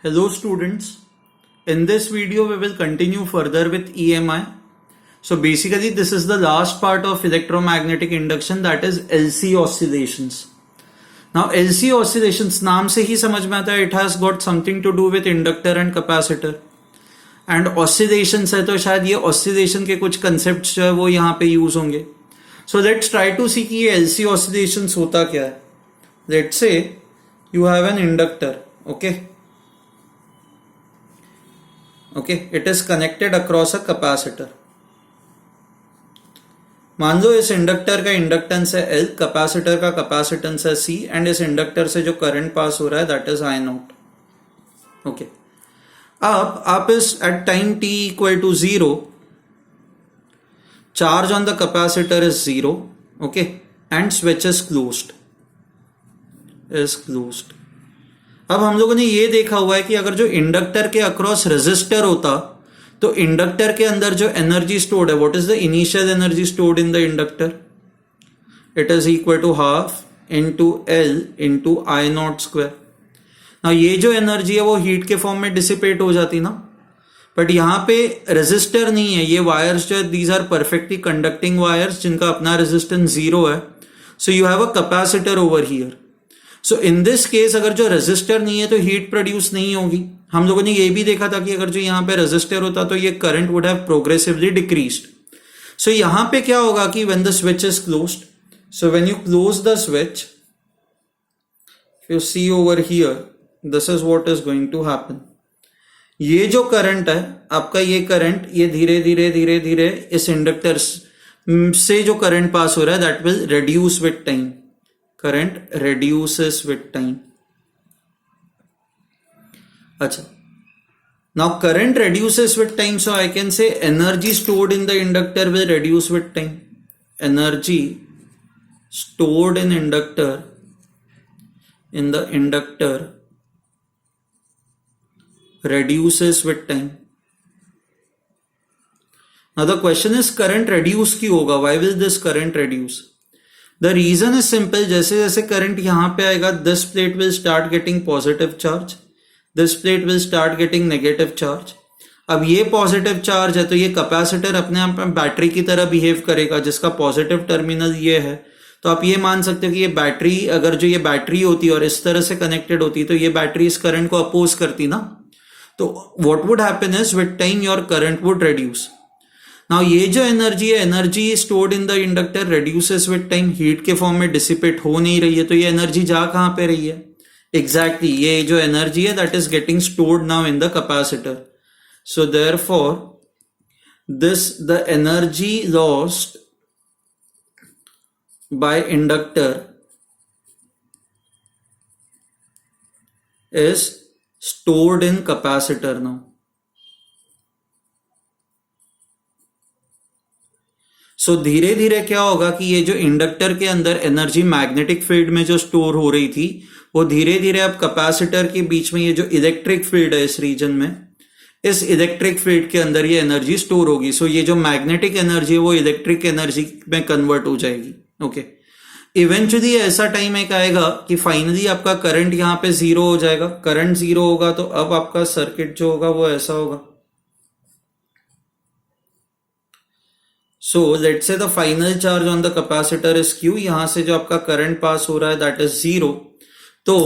Hello students, in this video we will continue further with EMI. So basically this is the last part of electromagnetic induction, that is LC oscillations. Now LC oscillations नाम से ही समझ में आता है, it has got something to do with inductor and capacitor. And oscillations है तो शायद ये oscillation के कुछ concepts जो है वो यहाँ पे use होंगे. So let's try to see कि ये LC oscillations होता क्या है. Let's say you have an inductor, okay, it is connected across a capacitor. मान लो इस इंडक्टर का इंडक्टेंस है L, कैपेसिटर का कैपेसिटेंस है C एंड इस इंडक्टर से जो करंट पास हो रहा है that is I not. Okay, अब आप इस at time t equal to 0 charge on the capacitor is 0, okay, and switch is closed. अब हम लोगों ने ये देखा हुआ है कि अगर जो इंडक्टर के अक्रॉस रेजिस्टर होता तो इंडक्टर के अंदर जो एनर्जी स्टोर्ड है, what is the initial energy stored in the inductor, it is equal to half into L into I not square. ना ये जो एनर्जी है वो हीट के फॉर्म में डिसिपेट हो जाती ना, बट यहाँ पे रेजिस्टर नहीं है. ये वायर्स जो है these are perfectly conducting wires जिनका अपना रेजिस्टेंस 0 है. So you have a capacitor over here. So in this case अगर जो रेजिस्टर नहीं है तो हीट प्रोड्यूस नहीं होगी. हम लोगों ने ये भी देखा था कि अगर जो यहाँ पे रेजिस्टर होता तो ये current would have progressively decreased. So यहाँ पे क्या होगा कि when the switch is closed, so when you close the switch, you see over here, this is what is going to happen. ये जो करंट है आपका, ये करंट ये धीरे धीरे धीरे धीरे इस इंडक्टर से जो करंट पास हो रहा है that will reduce with time. Current reduces with time. अच्छा, now current reduces with time, so I can say energy stored in the inductor will reduce with time. Energy stored in the inductor reduces with time. Now the question is current reduce क्यों होगा? Why will this current reduce? The reason is simple. जैसे जैसे current यहां पे आएगा, this plate will start getting positive charge, this plate will start getting negative charge. अब ये positive charge है तो ये कैपेसिटर अपने आप में बैटरी की तरह बिहेव करेगा जिसका पॉजिटिव टर्मिनल ये है. तो आप ये मान सकते हो कि ये बैटरी, अगर जो ये बैटरी होती और इस तरह से कनेक्टेड होती तो ये बैटरी इस करंट को अपोज करती ना. तो what would happen is with time your current would reduce. Now ये जो एनर्जी है, energy stored in the inductor reduces with time, heat के फॉर्म में डिसिपेट हो नहीं रही है. तो ये एनर्जी जा कहां पे रही है? एग्जैक्टली ये जो एनर्जी है that is getting stored now in the capacitor. So therefore this the energy lost by inductor is stored in capacitor now. So धीरे धीरे क्या होगा कि ये जो इंडक्टर के अंदर एनर्जी मैग्नेटिक फील्ड में जो स्टोर हो रही थी वो धीरे धीरे अब कैपेसिटर के बीच में ये जो इलेक्ट्रिक फील्ड है इस रीजन में, इस इलेक्ट्रिक फील्ड के अंदर ये एनर्जी स्टोर होगी. सो ये जो मैग्नेटिक एनर्जी है वो इलेक्ट्रिक एनर्जी में कन्वर्ट हो जाएगी. ओके, इवेंचुअली ऐसा टाइम एक आएगा कि फाइनली आपका करंट यहाँ पे 0 हो जाएगा. करंट 0 होगा तो अब आपका सर्किट जो होगा वो ऐसा होगा. So let's say the final charge on the capacitor is Q. यहां से जो आपका करंट पास हो रहा है that is 0. तो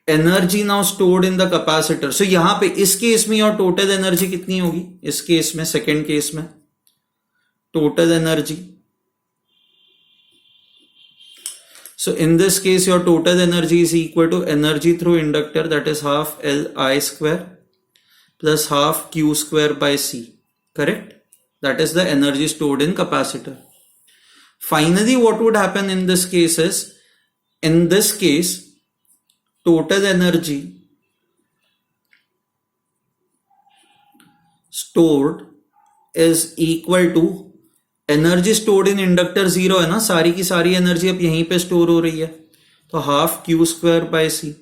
energy now stored in the capacitor. So यहां पे इस केस में और टोटल एनर्जी कितनी होगी? इस केस में, सेकेंड केस में total energy. So in this case your total energy is equal to energy through inductor that is half L I square plus half Q square by C. Correct? That is the energy stored in capacitor. Finally, what would happen in this case is, in this case, total energy stored is equal to energy stored in inductor 0 है ना, सारी की सारी energy अब यहीं पे store हो रही है. तो half Q square by C.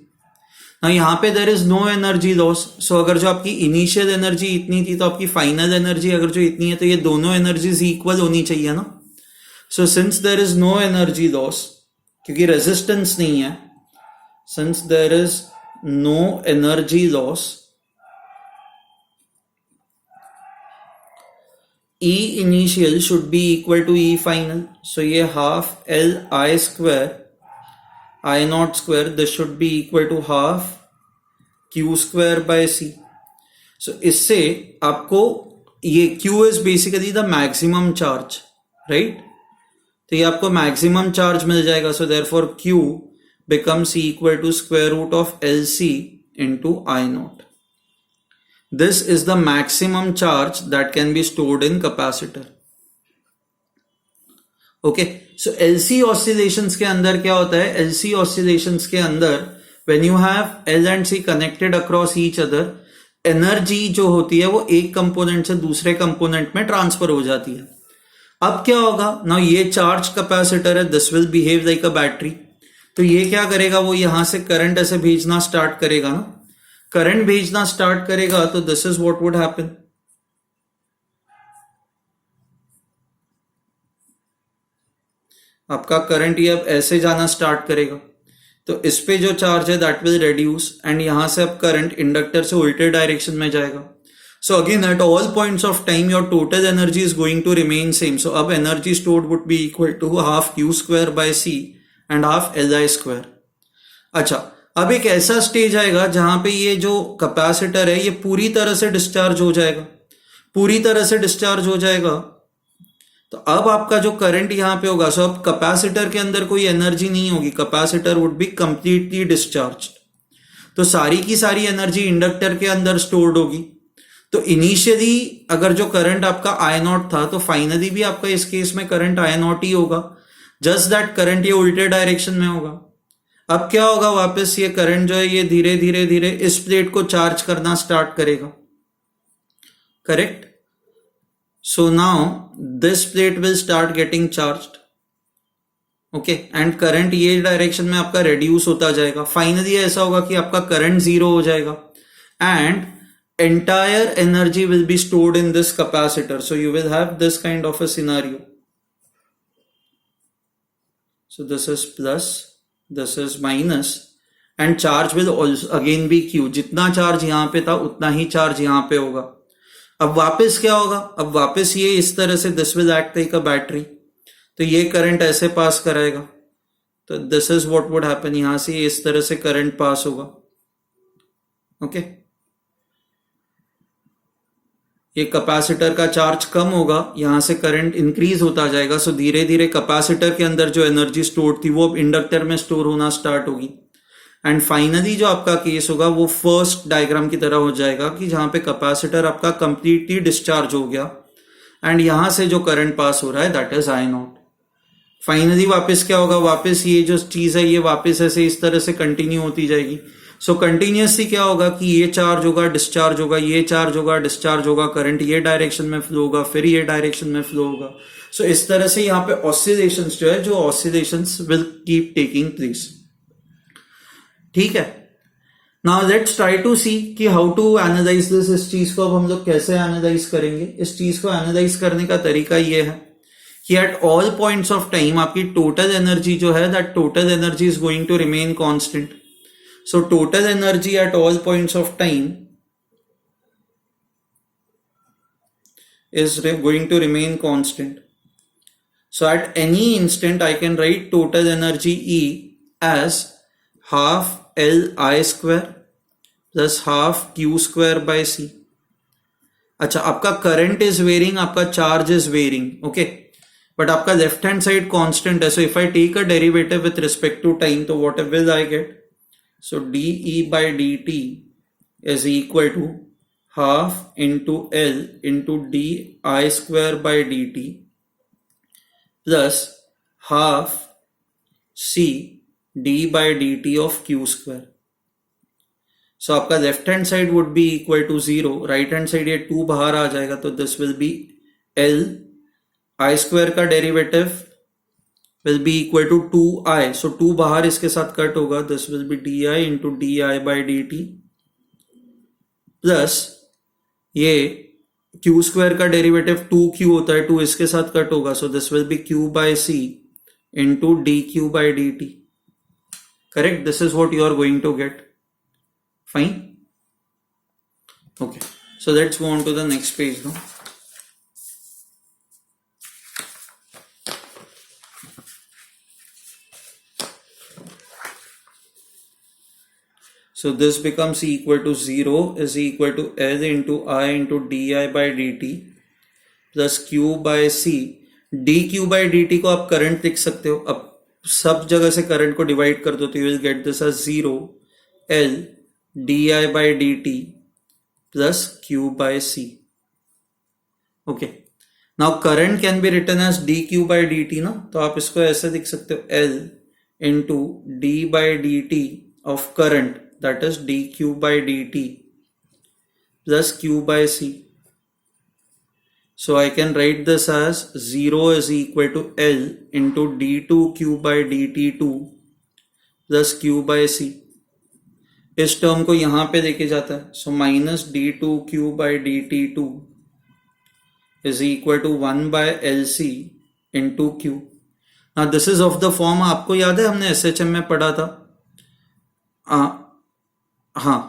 ना यहाँ पे there is no energy loss. So अगर जो आपकी इनिशियल एनर्जी इतनी थी तो आपकी फाइनल एनर्जी अगर जो इतनी है तो ये दोनों एनर्जीज इक्वल होनी चाहिए ना. So since there is no energy loss, क्योंकि रेजिस्टेंस नहीं है, since there is no energy loss, E initial should be equal to E final. So ये half L I square I naught square, this should be equal to half Q square by C. So इससे आपको ये Q is basically the maximum charge, right? तो ये आपको maximum charge मिल जाएगा. So therefore Q becomes equal to square root of LC into I naught. This is the maximum charge that can be stored in capacitor. Okay, so LC oscillations के अंदर क्या होता है? LC oscillations के अंदर when you have L and C connected across each other, energy जो होती है वो एक कंपोनेंट से दूसरे कंपोनेंट में ट्रांसफर हो जाती है. अब क्या होगा? ना ये चार्ज कैपेसिटर है, this will behave like a battery. तो ये क्या करेगा? वो यहां से करंट ऐसे भेजना स्टार्ट करेगा ना. करंट भेजना स्टार्ट करेगा तो this is what would happen. आपका करंट ये अब ऐसे जाना स्टार्ट करेगा तो इस पे जो चार्ज है दैट विल रेड्यूस एंड यहां से अब करंट इंडक्टर से उल्टे डायरेक्शन में जाएगा. So again at all points of time your total energy is going to remain same. So अब energy stored would be equal to half Q square by C and half L I square. अच्छा, अब एक ऐसा stage आएगा जहां पे ये जो कैपेसिटर है ये पूरी तरह से डिस्चार्ज हो जाएगा. पूरी तरह से डिस्चार्ज हो जाएगा तो अब आपका जो करंट यहां पे होगा, सो अब कैपेसिटर के अंदर कोई एनर्जी नहीं होगी. Capacitor would be completely discharge. तो सारी की सारी एनर्जी इंडक्टर के अंदर स्टोर्ड होगी. तो इनिशियली अगर जो करंट आपका आई नॉट था तो फाइनली भी आपका इस केस में करंट आई नॉट ही होगा. जस्ट दैट करंट ये उल्टे डायरेक्शन में होगा. अब क्या होगा? वापस ये करंट जो है ये धीरे धीरे धीरे इस प्लेट को चार्ज करना स्टार्ट करेगा. Correct. So now this plate will start getting charged. Okay, and current ये डायरेक्शन में आपका reduce होता जाएगा. Finally ऐसा होगा कि आपका current zero हो जाएगा and entire energy will be stored in this capacitor. So you will have this kind of a scenario. So this is plus, this is minus and charge will also again be Q. जितना charge यहाँ पे था उतना ही charge यहाँ पे होगा. अब वापस क्या होगा? अब वापस ये इस तरह से this will act like a battery. तो ये करंट ऐसे पास कराएगा तो this is what would happen. यहां से इस तरह से करंट पास होगा. ओके, ये कैपेसिटर का चार्ज कम होगा, यहां से करंट इंक्रीज होता जाएगा. सो धीरे धीरे कैपेसिटर के अंदर जो एनर्जी स्टोर थी वो अब इंडक्टर में स्टोर होना स्टार्ट होगी. एंड फाइनली जो आपका केस होगा वो फर्स्ट डायग्राम की तरह हो जाएगा कि जहां पे कैपेसिटर आपका कंप्लीटली डिस्चार्ज हो गया एंड यहां से जो करंट पास हो रहा है that is I not. Finally वापस क्या होगा? वापस ये जो चीज है ये वापस ऐसे इस तरह से कंटिन्यू होती जाएगी. सो कंटिन्यूसली क्या होगा कि ये चार्ज होगा, डिस्चार्ज होगा, ये चार्ज होगा, डिस्चार्ज होगा, करंट ये डायरेक्शन में फ्लो होगा, फिर ये डायरेक्शन में फ्लो होगा. सो इस तरह से यहाँ पे ऑसिलेशंस जो है जो oscillations will keep taking place. ठीक है. नाउ लेट्स ट्राई टू सी कि हाउ टू एनालाइज दिस. इस चीज को अब हम लोग कैसे एनालाइज करेंगे? इस चीज को एनालाइज करने का तरीका ये है कि at all points of time आपकी टोटल एनर्जी जो है that total energy is going to remain constant. So total energy at all points of time is going to remain constant. So at any instant I can write total energy E as half L I square plus half Q square by C. अच्छा, आपका current is varying, आपका charge is varying. Okay, but आपका left hand side constant है. So if I take a derivative with respect to time तो what will I get? So DE by dt is equal to half into L into DI square by dt plus half C d by dt of Q square. So आपका left hand side would be equal to 0, right hand side ये 2 बाहर आ जाएगा तो this will be L I square का derivative will be equal to 2I. So 2 बाहर इसके साथ कट होगा, this will be DI into DI by dt plus ये Q स्क्वायर का डेरिवेटिव 2Q होता है, 2 इसके साथ कट होगा, so this will be Q by C into DQ by dt. Correct? This is what you are going to get. Fine? Okay. So let's go on to the next page now. So this becomes equal to 0 is equal to L into I into di by dt plus Q by C. dq by dt को आप current लिख सकते हो. अब सब जगह से current को डिवाइड कर दो तो you will get this as 0 L di by dt plus Q by C. Okay. Now current can be written as dq by dt ना, तो आप इसको ऐसे लिख सकते हो L into d by dt of current, that is dq by dt plus Q by C. So I can write this as 0 is equal to L into d2q by dt2 plus Q by C. इस term को यहां पे लेके जाता है, so minus d2q by dt2 is equal to 1 by LC into Q. Now this is of the form, आपको याद है हमने SHM में पढ़ा था, हाँ,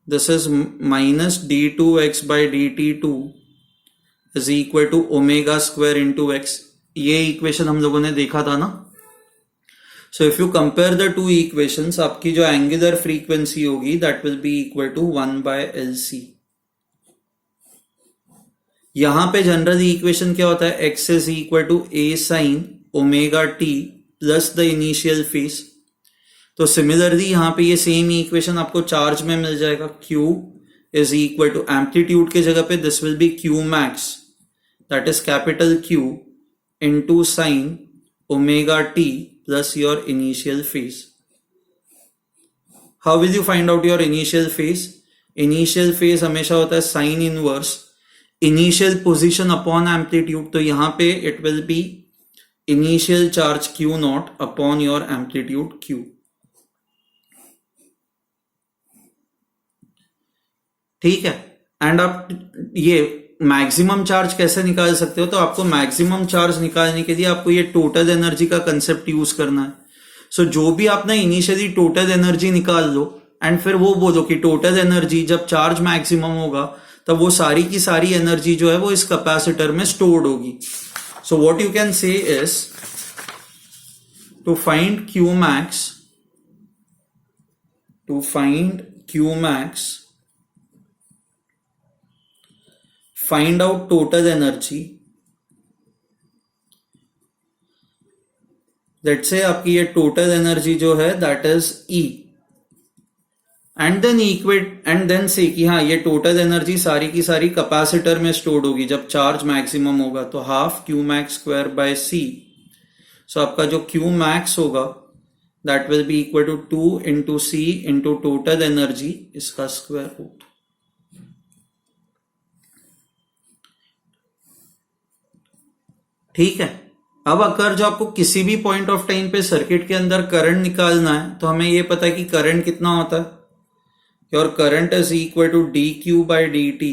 this is minus d2x by dt2 is equal to omega square into x. ये equation हम लोगों ने देखा था ना. So if you compare the two equations, आपकी जो angular frequency होगी that will be equal to 1 by LC. यहां पे जनरली इक्वेशन क्या होता है, x is equal to a sin omega t plus the initial phase. तो सिमिलरली यहां पे ये सेम इक्वेशन आपको चार्ज में मिल जाएगा. q is equal to amplitude के जगह पे this will be q max, that is capital Q into sin omega t plus your initial phase. How will you find out your initial phase? Initial phase हमेशा होता है sin inverse initial position upon amplitude. तो यहां पे it will be initial charge Q naught upon your amplitude Q. ठीक है. And आप ये मैक्सिमम चार्ज कैसे निकाल सकते हो, तो आपको मैक्सिमम चार्ज निकालने के लिए आपको ये टोटल एनर्जी का कंसेप्ट यूज करना है. सो जो भी आपने इनिशियली टोटल एनर्जी निकाल लो एंड फिर वो बोलो कि टोटल एनर्जी जब चार्ज मैक्सिमम होगा तब वो सारी की सारी एनर्जी जो है वो इस कैपेसिटर में स्टोर्ड होगी. So what you can say is to find Q max, find out total energy. Let's say आपकी ये टोटल एनर्जी जो है that is E, and then equate and then say कि हाँ ये टोटल एनर्जी सारी की सारी कैपेसिटर में स्टोर्ड होगी जब चार्ज मैक्सिमम होगा, तो half Q max square by C. So आपका जो Q max होगा that will be equal to 2 into C into total energy इसका स्क्वायर रूट. ठीक है. अब अगर जो आपको किसी भी पॉइंट ऑफ टाइम पे सर्किट के अंदर करंट निकालना है तो हमें ये पता है कि करंट कितना होता है, your current is equal to dq by dt.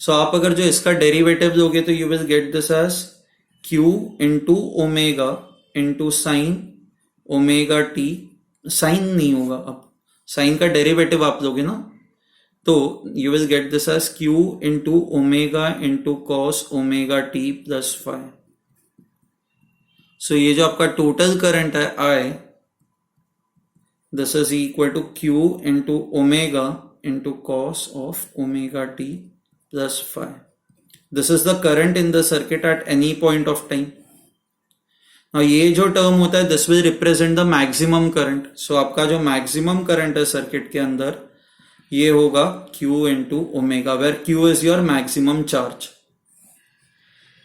So आप अगर जो इसका डेरिवेटिव लोगे तो you will get this as q into omega into sine omega t. Sine नहीं होगा, अब साइन का डेरिवेटिव आप लोगे ना, तो you will get this as q into omega into cos omega t plus 5. So ये जो आपका टोटल करंट है I, this is equal to Q into omega into cos of omega t plus 5. This is the current in the circuit at any point of time. Now ये जो term होता है this will represent the maximum current. So आपका जो maximum current है circuit के अंदर ये होगा Q into omega, where Q is your maximum charge.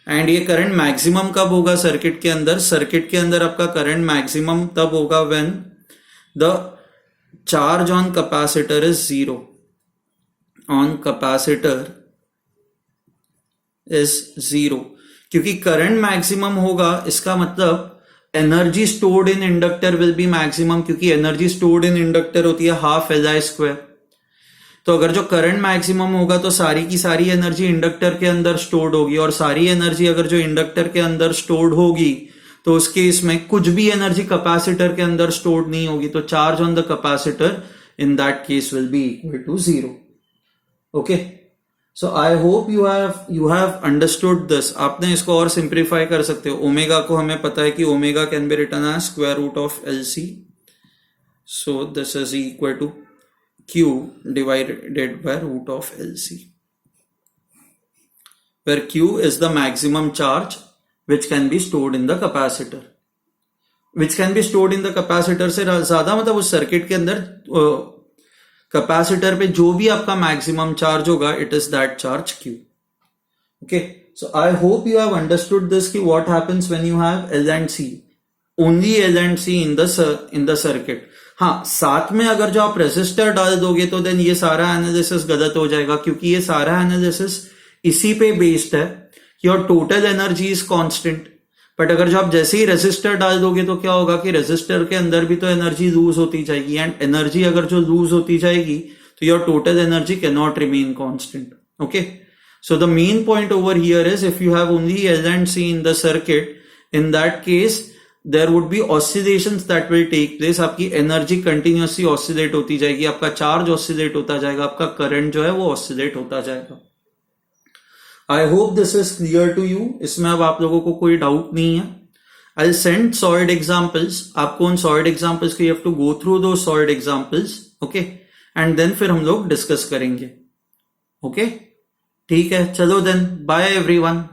And ये करंट मैक्सिमम कब होगा सर्किट के अंदर, सर्किट के अंदर आपका करंट मैक्सिमम तब होगा when the charge on capacitor is 0. On capacitor is 0, क्योंकि करंट मैक्सिमम होगा इसका मतलब energy stored in inductor will be maximum, क्योंकि एनर्जी स्टोर्ड इन इंडक्टर होती है हाफ Li स्क्वायर. तो अगर जो करंट मैक्सिमम होगा तो सारी की सारी एनर्जी इंडक्टर के अंदर स्टोर्ड होगी, और सारी एनर्जी अगर जो इंडक्टर के अंदर स्टोर्ड होगी तो उस केस में कुछ भी एनर्जी कैपेसिटर के अंदर स्टोर्ड नहीं होगी, तो charge on the capacitor in that case will be equal to 0. Okay, so I hope you have understood this. आपने इसको और सिंप्लीफाई कर सकते हो. ओमेगा को हमें पता है कि omega can be written as square root of LC. So this is equal to Q divided by root of LC, where Q is the maximum charge which can be stored in the capacitor. Which can be stored in the capacitor से ज्यादा मतलब उस circuit के अंदर capacitor पे जो भी आपका मैक्सिमम चार्ज होगा, it is that charge Q. Okay, so I hope you have understood this कि what happens when you have L and C, only L and C in the circuit. हाँ, साथ में अगर जो आप रेजिस्टर डाल दोगे तो देन ये सारा एनालिसिस गलत हो जाएगा, क्योंकि ये सारा एनालिसिस इसी पे बेस्ड है कि your total energy is constant. But अगर जो आप जैसे ही रेजिस्टर डाल दोगे तो क्या होगा कि रेजिस्टर के अंदर भी तो एनर्जी लूज होती जाएगी, एंड एनर्जी अगर जो लूज होती जाएगी तो your total energy can not remain constant. Okay, so the main point over here is if you have only L and C in the circuit, in that case there would be oscillations that will take place. आपकी energy continuously oscillate होती जाएगी, आपका charge oscillate होता जाएगा, आपका current जो है वो ऑसिलेट होता जाएगा. I hope this is clear to you. इसमें अब आप लोगों को कोई डाउट नहीं है. I send solid examples. आपको उन सॉलिड एग्जाम्पल्स के you have to go through दो solid examples. Okay, and then फिर हम लोग डिस्कस करेंगे. ओके, ठीक है, चलो देन, बाय एवरीवन.